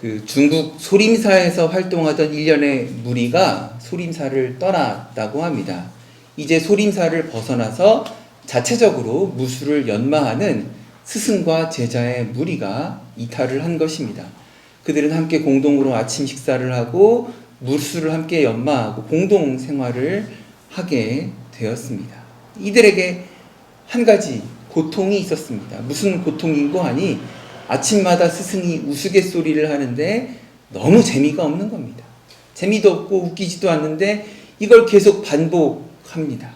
그 중국 소림사에서 활동하던 일련의 무리가 소림사를 떠났다고 합니다. 이제 소림사를 벗어나서 자체적으로 무술을 연마하는 스승과 제자의 무리가 이탈을 한 것입니다. 그들은 함께 공동으로 아침 식사를 하고 무술을 함께 연마하고 공동 생활을 하게 되었습니다. 이들에게 한 가지 고통이 있었습니다. 무슨 고통인고 하니 아침마다 스승이 우스갯소리를 하는데 너무 재미가 없는 겁니다. 재미도 없고 웃기지도 않는데 이걸 계속 반복합니다.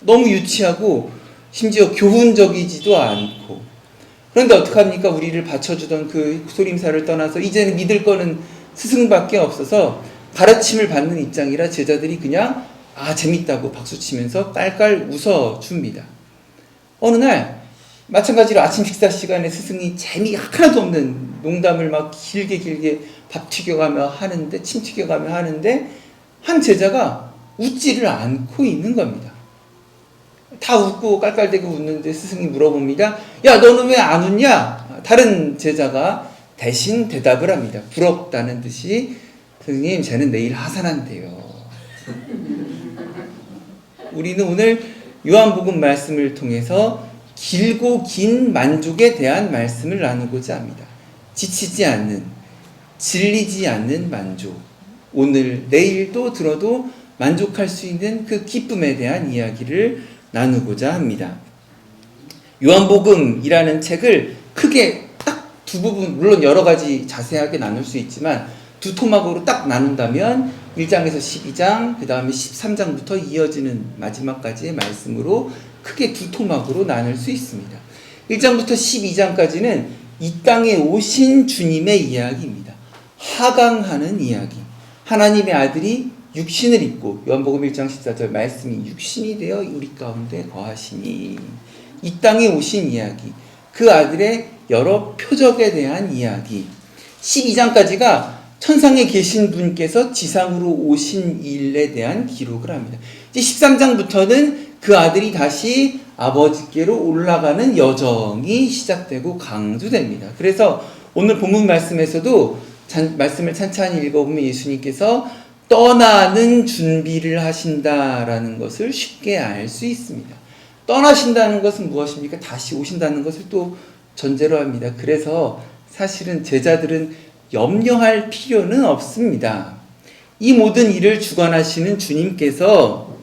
너무 유치하고 심지어 교훈적이지도 않고. 그런데 어떡합니까? 우리를 받쳐주던 그 소림사를 떠나서 이제는 믿을 거는 스승밖에 없어서 가르침을 받는 입장이라 제자들이 그냥 재밌다고 박수치면서 깔깔 웃어줍니다. 어느 날 마찬가지로 아침 식사 시간에 스승이 재미 하나도 없는 농담을 막 길게 밥 튀겨가며 하는데 침 튀겨가며 하는데 한 제자가 웃지를 않고 있는 겁니다. 다 웃고 깔깔대고 웃는데 스승이 물어봅니다. 야, 너는 왜 안 웃냐? 다른 제자가 대신 대답을 합니다. 부럽다는 듯이 스승님, 쟤는 내일 하산한대요. 우리는 오늘 요한복음 말씀을 통해서 길고 긴 만족에 대한 말씀을 나누고자 합니다. 지치지 않는, 질리지 않는 만족. 오늘, 내일 또 들어도 만족할 수 있는 그 기쁨에 대한 이야기를 나누고자 합니다. 요한복음이라는 책을 크게 딱 두 부분, 물론 여러 가지 자세하게 나눌 수 있지만 두 토막으로 딱 나눈다면 1장에서 12장, 그 다음에 13장부터 이어지는 마지막까지의 말씀으로 크게 두 토막으로 나눌 수 있습니다. 1장부터 12장까지는 이 땅에 오신 주님의 이야기입니다. 하강하는 이야기. 하나님의 아들이 육신을 입고, 요한복음 1장 14절 말씀이 육신이 되어 우리 가운데 거하시니, 이 땅에 오신 이야기, 그 아들의 여러 표적에 대한 이야기. 12장까지가 천상에 계신 분께서 지상으로 오신 일에 대한 기록을 합니다. 이제 13장부터는 그 아들이 다시 아버지께로 올라가는 여정이 시작되고 강조됩니다. 그래서 오늘 본문 말씀에서도 말씀을 찬찬히 읽어보면 예수님께서 떠나는 준비를 하신다라는 것을 쉽게 알 수 있습니다. 떠나신다는 것은 무엇입니까? 다시 오신다는 것을 또 전제로 합니다. 그래서 사실은 제자들은 염려할 필요는 없습니다. 이 모든 일을 주관하시는 주님께서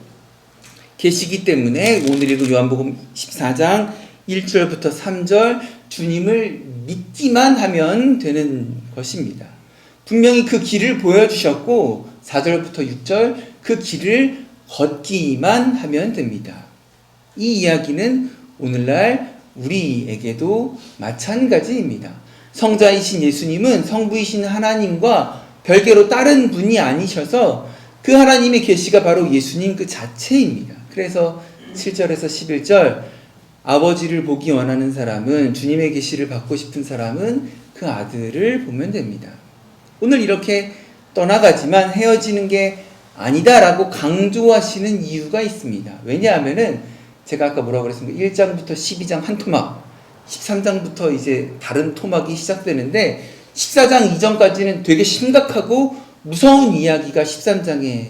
계시기 때문에 오늘 읽은 요한복음 14장 1절부터 3절 주님을 믿기만 하면 되는 것입니다. 분명히 그 길을 보여주셨고 4절부터 6절 그 길을 걷기만 하면 됩니다. 이 이야기는 오늘날 우리에게도 마찬가지입니다. 성자이신 예수님은 성부이신 하나님과 별개로 다른 분이 아니셔서 그 하나님의 계시가 바로 예수님 그 자체입니다. 그래서 7절에서 11절 아버지를 보기 원하는 사람은, 주님의 계시를 받고 싶은 사람은 그 아들을 보면 됩니다. 오늘 이렇게 떠나가지만 헤어지는 게 아니다라고 강조하시는 이유가 있습니다. 왜냐하면은 제가 아까 뭐라고 그랬습니까? 1장부터 12장 한 토막, 13장부터 이제 다른 토막이 시작되는데 14장 이전까지는 되게 심각하고 무서운 이야기가 13장에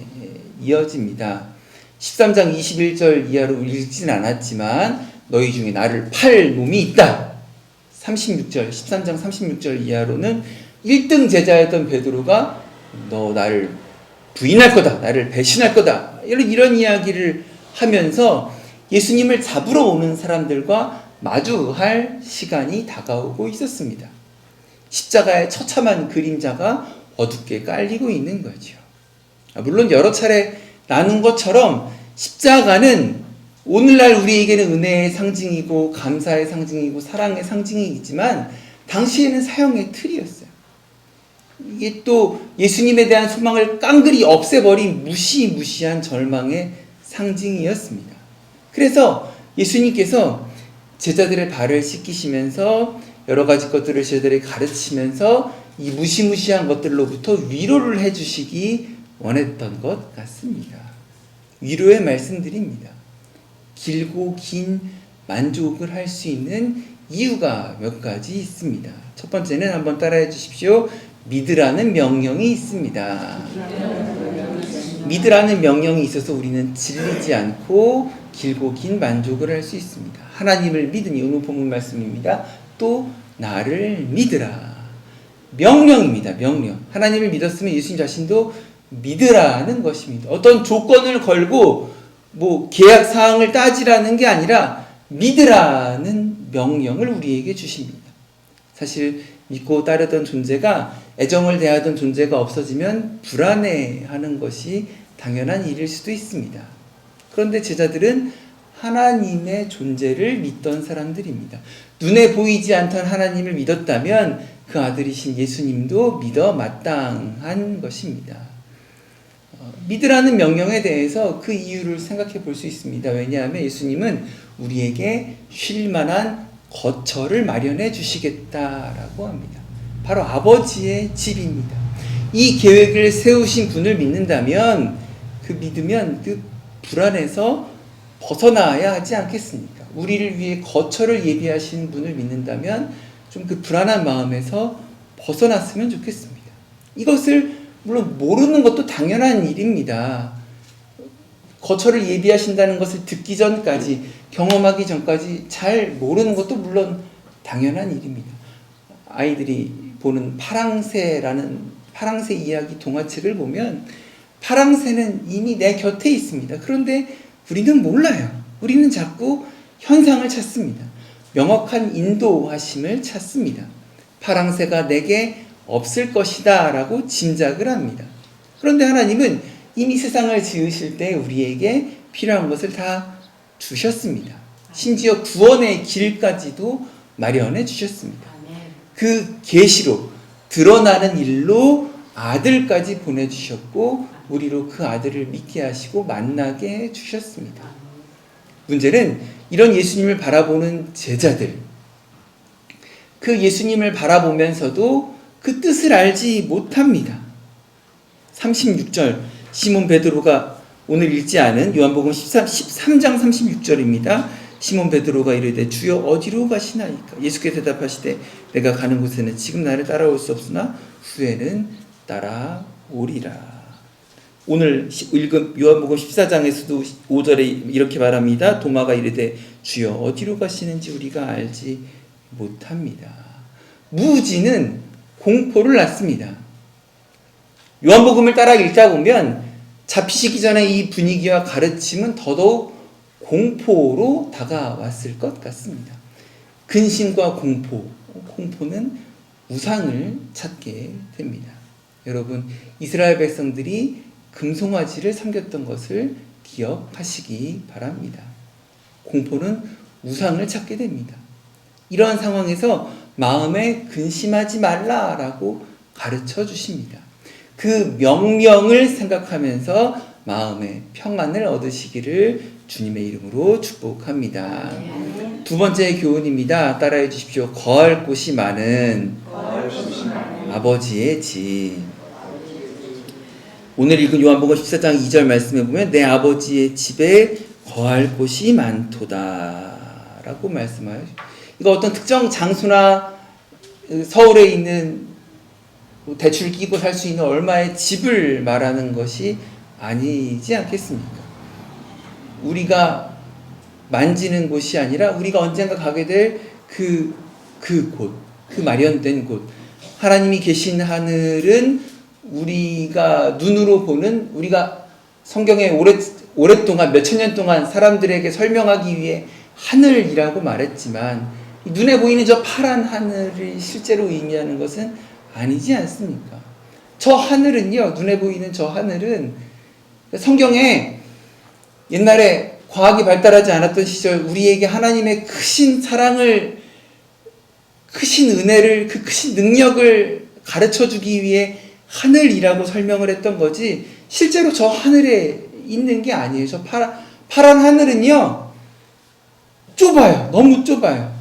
이어집니다. 13장 21절 이하로 읽진 않았지만 너희 중에 나를 팔 놈이 있다. 36절, 13장 36절 이하로는 1등 제자였던 베드로가 너 나를 부인할 거다, 나를 배신할 거다, 이런 이야기를 하면서 예수님을 잡으러 오는 사람들과 마주할 시간이 다가오고 있었습니다. 십자가의 처참한 그림자가 어둡게 깔리고 있는 거죠. 물론 여러 차례 나눈 것처럼 십자가는 오늘날 우리에게는 은혜의 상징이고 감사의 상징이고 사랑의 상징이지만 당시에는 사형의 틀이었어요. 이게 또 예수님에 대한 소망을 깡그리 없애버린 무시무시한 절망의 상징이었습니다. 그래서 예수님께서 제자들의 발을 씻기시면서 여러 가지 것들을 제자들에게 가르치면서 이 무시무시한 것들로부터 위로를 해주시기 원했던 것 같습니다. 위로의 말씀드립니다. 길고 긴 만족을 할 수 있는 이유가 몇 가지 있습니다. 첫 번째는 한번 따라해 주십시오. 믿으라는 명령이 있습니다. 믿으라는 명령이 있어서 우리는 질리지 않고 길고 긴 만족을 할 수 있습니다. 하나님을 믿으니, 오늘 본문 말씀입니다. 또 나를 믿으라. 명령입니다. 명령. 하나님을 믿었으면 예수님 자신도 믿으라는 것입니다. 어떤 조건을 걸고 계약 사항을 따지라는 게 아니라 믿으라는 명령을 우리에게 주십니다. 사실 믿고 따르던 존재가, 애정을 대하던 존재가 없어지면 불안해하는 것이 당연한 일일 수도 있습니다. 그런데 제자들은 하나님의 존재를 믿던 사람들입니다. 눈에 보이지 않던 하나님을 믿었다면 그 아들이신 예수님도 믿어 마땅한 것입니다. 믿으라는 명령에 대해서 그 이유를 생각해 볼 수 있습니다. 왜냐하면 예수님은 우리에게 쉴 만한 거처를 마련해 주시겠다라고 합니다. 바로 아버지의 집입니다. 이 계획을 세우신 분을 믿는다면, 믿으면 그 불안에서 벗어나야 하지 않겠습니까? 우리를 위해 거처를 예비하신 분을 믿는다면 좀 그 불안한 마음에서 벗어났으면 좋겠습니다. 이것을 물론 모르는 것도 당연한 일입니다. 거처를 예비하신다는 것을 듣기 전까지, 경험하기 전까지 잘 모르는 것도 물론 당연한 일입니다. 아이들이 보는 파랑새 이야기 동화책을 보면 파랑새는 이미 내 곁에 있습니다. 그런데 우리는 몰라요. 우리는 자꾸 현상을 찾습니다. 명확한 인도하심을 찾습니다. 파랑새가 내게 없을 것이다 라고 짐작을 합니다. 그런데 하나님은 이미 세상을 지으실 때 우리에게 필요한 것을 다 주셨습니다. 심지어 구원의 길까지도 마련해 주셨습니다. 그 계시로 드러나는 일로 아들까지 보내주셨고 우리로 그 아들을 믿게 하시고 만나게 해주셨습니다. 문제는 이런 예수님을 바라보는 제자들, 그 예수님을 바라보면서도 그 뜻을 알지 못합니다. 36절, 시몬 베드로가 오늘 읽지 않은 요한복음 13장 36절입니다. 시몬 베드로가 이르되 주여 어디로 가시나이까? 예수께서 대답하시되 내가 가는 곳에는 지금 나를 따라올 수 없으나 후에는 따라오리라. 오늘 읽은 요한복음 14장에서도 5절에 이렇게 말합니다. 도마가 이르되 주여 어디로 가시는지 우리가 알지 못합니다. 무지는 공포를 낳습니다. 요한복음을 따라 읽다 보면 잡히시기 전에 이 분위기와 가르침은 더더욱 공포로 다가왔을 것 같습니다. 근심과 공포는 우상을 찾게 됩니다. 여러분, 이스라엘 백성들이 금송아지를 섬겼던 것을 기억하시기 바랍니다. 공포는 우상을 찾게 됩니다. 이러한 상황에서 마음에 근심하지 말라라고 가르쳐 주십니다. 그 명령을 생각하면서 마음의 평안을 얻으시기를 주님의 이름으로 축복합니다. 두 번째 교훈입니다. 따라해 주십시오. 거할 곳이 많은 아버지의 집. 오늘 읽은 요한복음 14장 2절 말씀에 보면 내 아버지의 집에 거할 곳이 많도다 라고 말씀하여, 이거 어떤 특정 장소나 서울에 있는 대출 끼고 살 수 있는 얼마의 집을 말하는 것이 아니지 않겠습니까? 우리가 만지는 곳이 아니라 우리가 언젠가 가게 될 그 마련된 곳. 하나님이 계신 하늘은 우리가 눈으로 보는, 우리가 성경에 오랫동안 몇천 년 동안 사람들에게 설명하기 위해 하늘이라고 말했지만 눈에 보이는 저 파란 하늘을 실제로 의미하는 것은 아니지 않습니까? 저 하늘은요, 눈에 보이는 저 하늘은 성경에 옛날에 과학이 발달하지 않았던 시절 우리에게 하나님의 크신 사랑을, 크신 은혜를, 그 크신 능력을 가르쳐주기 위해 하늘이라고 설명을 했던 거지, 실제로 저 하늘에 있는 게 아니에요. 저 파란 하늘은요, 좁아요. 너무 좁아요.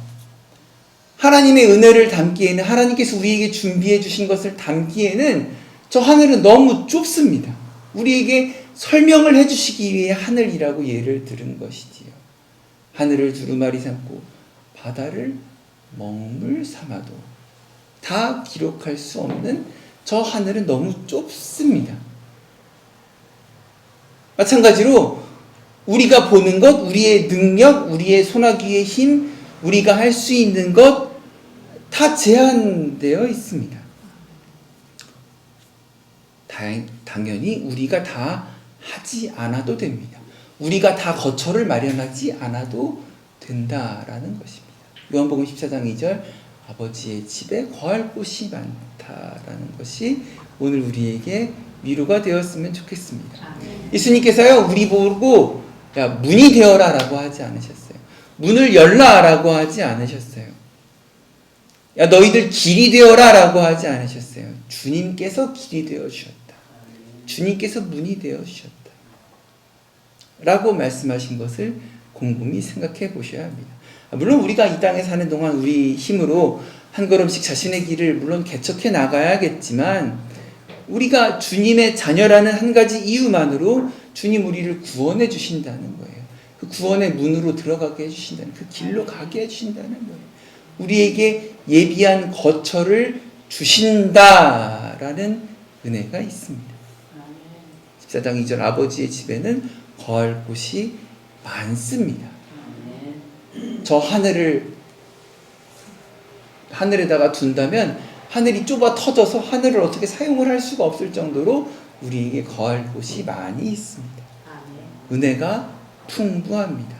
하나님의 은혜를 담기에는, 하나님께서 우리에게 준비해 주신 것을 담기에는 저 하늘은 너무 좁습니다. 우리에게 설명을 해주시기 위해 하늘이라고 예를 들은 것이지요. 하늘을 두루마리 삼고 바다를 먹물 삼아도 다 기록할 수 없는 저 하늘은 너무 좁습니다. 마찬가지로 우리가 보는 것, 우리의 능력, 우리의 소나기의 힘, 우리가 할 수 있는 것 다 제한되어 있습니다. 당연히 우리가 다 하지 않아도 됩니다. 우리가 다 거처를 마련하지 않아도 된다라는 것입니다. 요한복음 14장 2절 아버지의 집에 거할 곳이 많다라는 것이 오늘 우리에게 위로가 되었으면 좋겠습니다. 예수님께서요 우리 보고 야 문이 되어라 라고 하지 않으셨어요. 문을 열라 라고 하지 않으셨어요. 야 너희들 길이 되어라 라고 하지 않으셨어요. 주님께서 길이 되어 주셨다. 주님께서 문이 되어 주셨다 라고 말씀하신 것을 곰곰이 생각해 보셔야 합니다. 물론 우리가 이 땅에 사는 동안 우리 힘으로 한 걸음씩 자신의 길을 물론 개척해 나가야겠지만 우리가 주님의 자녀라는 한 가지 이유만으로 주님 우리를 구원해 주신다는 거예요. 그 구원의 문으로 들어가게 해주신다는, 그 길로 가게 해주신다는 거예요. 우리에게 예비한 거처를 주신다라는 은혜가 있습니다. 14장 2절 아버지의 집에는 거할 곳이 많습니다. 저 하늘에다가 둔다면 하늘이 좁아 터져서 하늘을 어떻게 사용을 할 수가 없을 정도로 우리에게 거할 곳이 많이 있습니다. 은혜가 풍부합니다.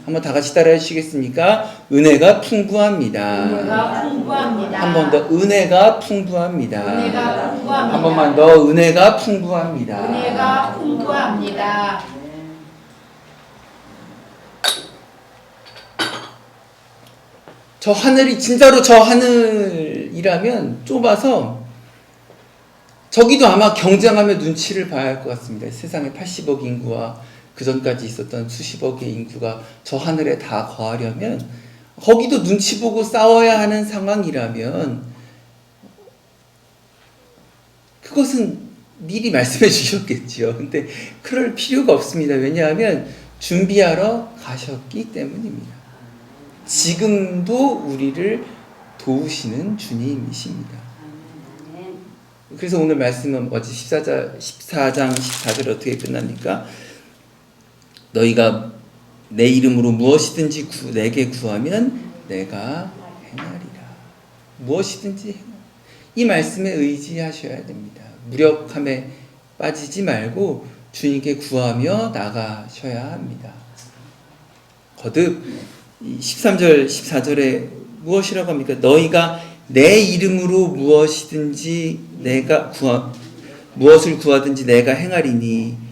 한번 다 같이 따라해 주시겠습니까? 은혜가 풍부합니다. 은혜가 풍부합니다. 한 번 더 은혜가 풍부합니다. 은혜가 풍부합니다. 한 번만 더 은혜가 풍부합니다. 은혜가 풍부합니다. 저 하늘이 진짜로 저 하늘이라면 좁아서 저기도 아마 경쟁하며 눈치를 봐야 할 것 같습니다. 세상에 80억 인구와 그 전까지 있었던 수십억의 인구가 저 하늘에 다 거하려면 거기도 눈치 보고 싸워야 하는 상황이라면 그것은 미리 말씀해 주셨겠죠. 근데 그럴 필요가 없습니다. 왜냐하면 준비하러 가셨기 때문입니다. 지금도 우리를 도우시는 주님이십니다. 그래서 오늘 말씀은 어제 14장 14절 어떻게 끝납니까? 너희가 내 이름으로 무엇이든지 내게 구하면 내가 행하리라. 무엇이든지 행하리라. 이 말씀에 의지하셔야 됩니다. 무력함에 빠지지 말고 주님께 구하며 나가셔야 합니다. 거듭 13절 14절에 무엇이라고 합니까? 너희가 내 이름으로 무엇이든지 무엇을 구하든지 내가 행하리니.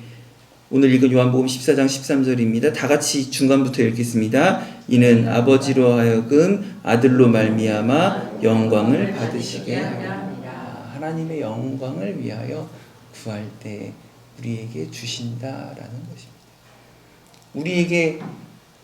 오늘 읽은 요한복음 14장 13절입니다. 다 같이 중간부터 읽겠습니다. 이는 아버지로 하여금 아들로 말미암아 영광을 받으시게 하리라. 하나님의 영광을 위하여 구할 때 우리에게 주신다라는 것입니다.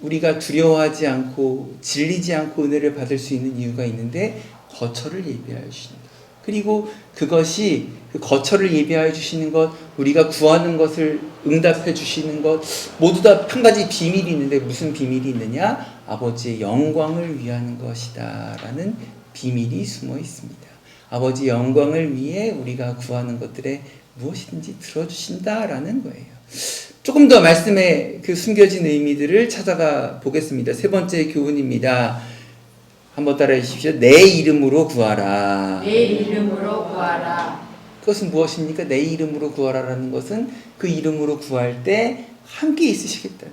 우리가 두려워하지 않고 질리지 않고 은혜를 받을 수 있는 이유가 있는데 거처를 예비하여 주신다. 그리고 그것이 그 거처를 예비하여 주시는 것, 우리가 구하는 것을 응답해 주시는 것 모두 다 한 가지 비밀이 있는데 무슨 비밀이 있느냐? 아버지의 영광을 위하는 것이다 라는 비밀이 숨어 있습니다. 아버지의 영광을 위해 우리가 구하는 것들에 무엇이든지 들어주신다 라는 거예요. 조금 더 말씀의 그 숨겨진 의미들을 찾아가 보겠습니다. 세 번째 교훈입니다. 한번 따라해 주십시오. 내 이름으로 구하라. 내 이름으로 구하라. 그것은 무엇입니까? 내 이름으로 구하라라는 것은 그 이름으로 구할 때 함께 있으시겠다.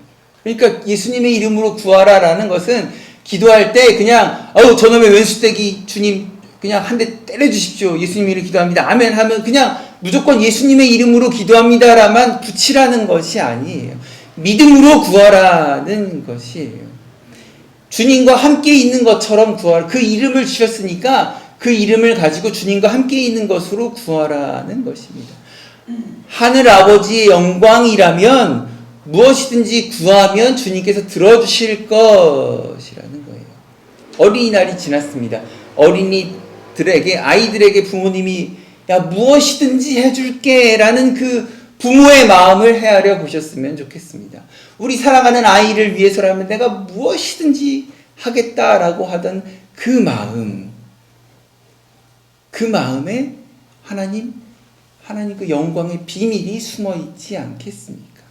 그러니까 예수님의 이름으로 구하라라는 것은 기도할 때 그냥 저놈의 왼수떼기 주님 그냥 한 대 때려주십시오. 예수님 이름으로 기도합니다. 아멘 하면 그냥 무조건 예수님의 이름으로 기도합니다라만 붙이라는 것이 아니에요. 믿음으로 구하라는 것이에요. 주님과 함께 있는 것처럼 구하라. 그 이름을 주셨으니까 그 이름을 가지고 주님과 함께 있는 것으로 구하라는 것입니다. 하늘 아버지의 영광이라면 무엇이든지 구하면 주님께서 들어주실 것이라는 거예요. 어린이날이 지났습니다. 아이들에게 부모님이 야 무엇이든지 해줄게 라는 그 부모의 마음을 헤아려 보셨으면 좋겠습니다. 우리 사랑하는 아이를 위해서라면 내가 무엇이든지 하겠다라고 하던 그 마음에 하나님 그 영광의 비밀이 숨어 있지 않겠습니까?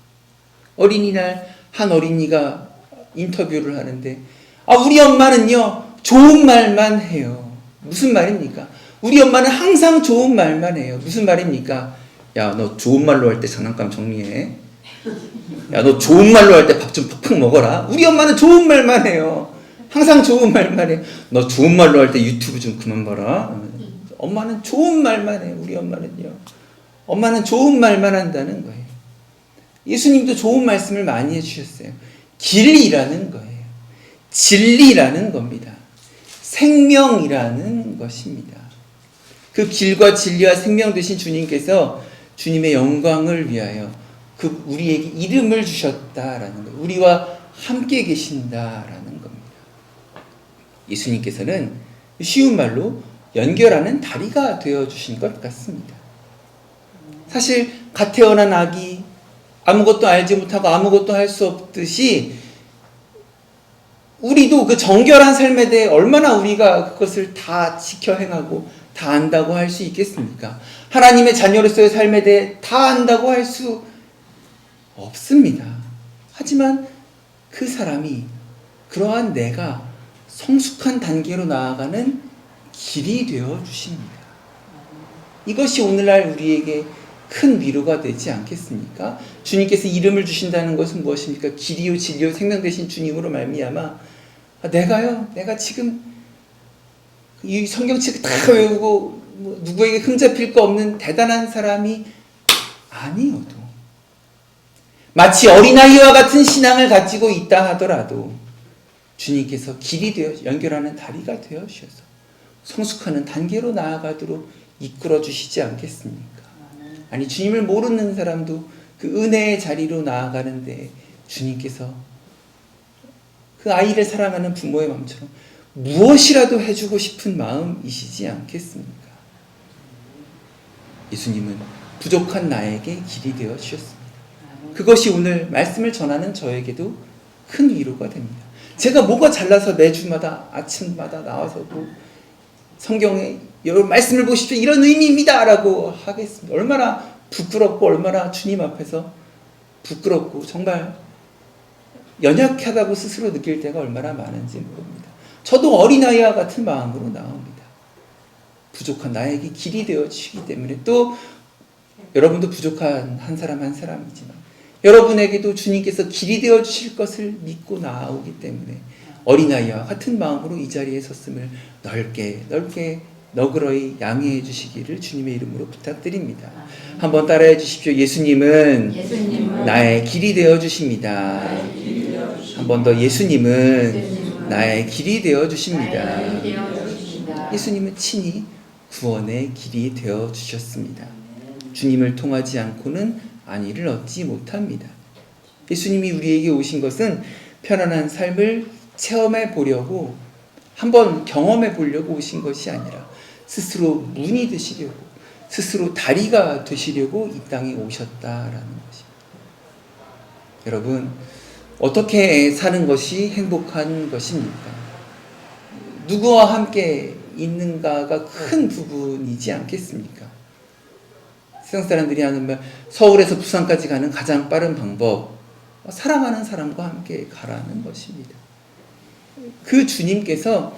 어린이날 한 어린이가 인터뷰를 하는데 우리 엄마는요 좋은 말만 해요. 무슨 말입니까? 우리 엄마는 항상 좋은 말만 해요. 무슨 말입니까? 야, 너 좋은 말로 할 때 장난감 정리해. 야, 너 좋은 말로 할 때 밥 좀 팍팍 먹어라. 우리 엄마는 좋은 말만 해요. 항상 좋은 말만 해. 너 좋은 말로 할 때 유튜브 좀 그만 봐라. 엄마는 좋은 말만 해요. 우리 엄마는요. 엄마는 좋은 말만 한다는 거예요. 예수님도 좋은 말씀을 많이 해주셨어요. 진리라는 거예요. 진리라는 겁니다. 생명이라는 것입니다. 그 길과 진리와 생명 되신 주님께서 주님의 영광을 위하여 우리에게 이름을 주셨다라는 거예요. 우리와 함께 계신다라는 겁니다. 예수님께서는 쉬운 말로 연결하는 다리가 되어주신 것 같습니다. 사실 갓 태어난 아기 아무것도 알지 못하고 아무것도 할 수 없듯이 우리도 그 정결한 삶에 대해 얼마나 우리가 그것을 다 지켜 행하고 다 안다고 할 수 있겠습니까? 하나님의 자녀로서의 삶에 대해 다 안다고 할 수 없습니다. 하지만 그 사람이 그러한 내가 성숙한 단계로 나아가는 길이 되어 주십니다. 이것이 오늘날 우리에게 큰 위로가 되지 않겠습니까? 주님께서 이름을 주신다는 것은 무엇입니까? 길이요 진리요 생명 되신 주님으로 말미암아 내가 지금 이 성경책을 다 외우고 누구에게 흠잡힐 거 없는 대단한 사람이 아니어도 마치 어린아이와 같은 신앙을 가지고 있다 하더라도 주님께서 길이 되어 연결하는 다리가 되어 주셔서 성숙하는 단계로 나아가도록 이끌어 주시지 않겠습니까? 아니 주님을 모르는 사람도 그 은혜의 자리로 나아가는데 주님께서 그 아이를 사랑하는 부모의 마음처럼 무엇이라도 해주고 싶은 마음이시지 않겠습니까? 예수님은 부족한 나에게 길이 되어 주셨습니다. 그것이 오늘 말씀을 전하는 저에게도 큰 위로가 됩니다. 제가 뭐가 잘나서 매주마다 아침마다 나와서 성경에 여러분 말씀을 보십시오 이런 의미입니다 라고 하겠습니다. 얼마나 부끄럽고 얼마나 주님 앞에서 부끄럽고 정말 연약하다고 스스로 느낄 때가 얼마나 많은지 모릅니다. 저도 어린아이와 같은 마음으로 나옵니다. 부족한 나에게 길이 되어 주시기 때문에 또 여러분도 부족한 한 사람 한 사람이지만 여러분에게도 주님께서 길이 되어 주실 것을 믿고 나오기 때문에 어린아이와 같은 마음으로 이 자리에 섰음을 넓게 너그러이 양해해 주시기를 주님의 이름으로 부탁드립니다. 한번 따라해 주십시오. 예수님은 나의 길이 되어 주십니다. 한 번 더 예수님은 나의 길이 되어 주십니다. 예수님은 친히 구원의 길이 되어 주셨습니다. 주님을 통하지 않고는 안위를 얻지 못합니다. 예수님이 우리에게 오신 것은 편안한 삶을 체험해 보려고 한번 경험해 보려고 오신 것이 아니라 스스로 문이 되시려고 스스로 다리가 되시려고 이 땅에 오셨다라는 것입니다. 여러분 어떻게 사는 것이 행복한 것입니까? 누구와 함께 있는가가 큰 부분이지 않겠습니까? 세상 사람들이 하는 말 서울에서 부산까지 가는 가장 빠른 방법 사랑하는 사람과 함께 가라는 것입니다. 그 주님께서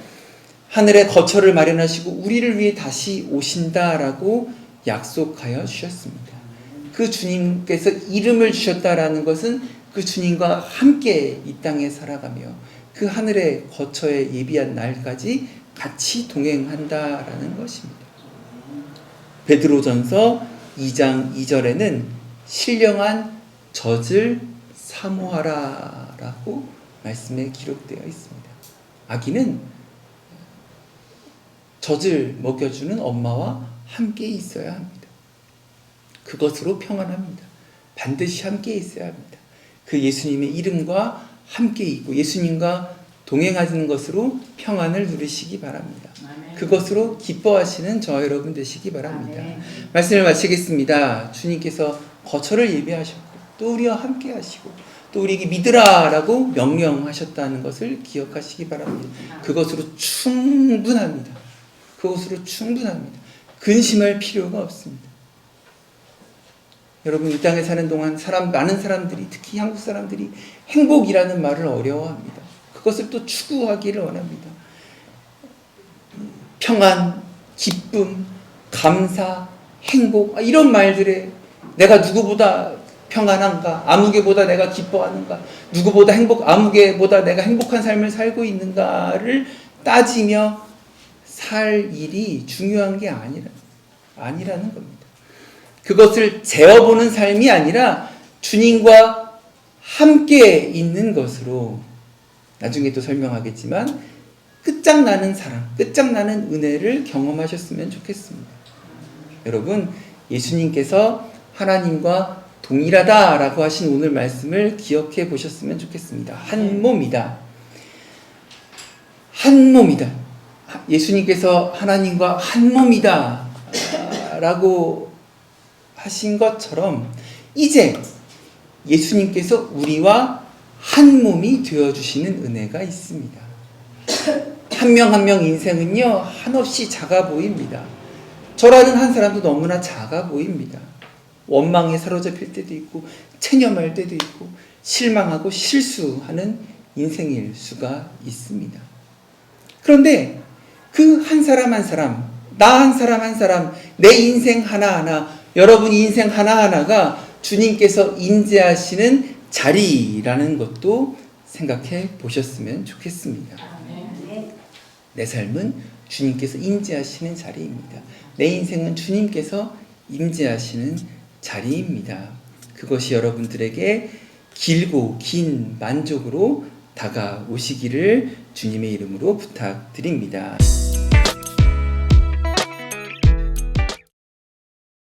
하늘에 거처를 마련하시고 우리를 위해 다시 오신다라고 약속하여 주셨습니다. 그 주님께서 이름을 주셨다라는 것은 그 주님과 함께 이 땅에 살아가며 그 하늘의 거처에 예비한 날까지 같이 동행한다라는 것입니다. 베드로전서 2장 2절에는 신령한 젖을 사모하라라고 말씀에 기록되어 있습니다. 아기는 젖을 먹여주는 엄마와 함께 있어야 합니다. 그것으로 평안합니다. 반드시 함께 있어야 합니다. 그 예수님의 이름과 함께 있고 예수님과 동행하는 것으로 평안을 누리시기 바랍니다. 그것으로 기뻐하시는 저 여러분 되시기 바랍니다. 말씀을 마치겠습니다. 주님께서 거처를 예비하셨고 또 우리와 함께 하시고 또 우리에게 믿으라라고 명령하셨다는 것을 기억하시기 바랍니다. 그것으로 충분합니다. 그것으로 충분합니다. 근심할 필요가 없습니다. 여러분, 이 땅에 사는 동안 많은 사람들이, 특히 한국 사람들이 행복이라는 말을 어려워합니다. 그것을 또 추구하기를 원합니다. 평안, 기쁨, 감사, 행복, 이런 말들에 내가 누구보다 평안한가, 아무개보다 내가 기뻐하는가, 누구보다 아무개보다 내가 행복한 삶을 살고 있는가를 따지며 살 일이 중요한 게 아니라는 겁니다. 그것을 재어보는 삶이 아니라 주님과 함께 있는 것으로, 나중에 또 설명하겠지만 끝장나는 사랑, 끝장나는 은혜를 경험하셨으면 좋겠습니다. 여러분, 예수님께서 하나님과 동일하다라고 하신 오늘 말씀을 기억해 보셨으면 좋겠습니다. 한 몸이다. 한 몸이다. 예수님께서 하나님과 한 몸이다 라고 하신 것처럼 이제 예수님께서 우리와 한 몸이 되어주시는 은혜가 있습니다. 한 명 한 명 인생은요, 한없이 작아 보입니다. 저라는 한 사람도 너무나 작아 보입니다. 원망에 사로잡힐 때도 있고, 체념할 때도 있고, 실망하고 실수하는 인생일 수가 있습니다. 그런데 그 한 사람 한 사람, 나 한 사람 한 사람, 내 인생 하나하나, 여러분 인생 하나하나가 주님께서 인재하시는 자리라는 것도 생각해 보셨으면 좋겠습니다. 내 삶은 주님께서 인재하시는 자리입니다. 내 인생은 주님께서 인재하시는 자리입니다. 그것이 여러분들에게 길고 긴 만족으로 다가오시기를 주님의 이름으로 부탁드립니다.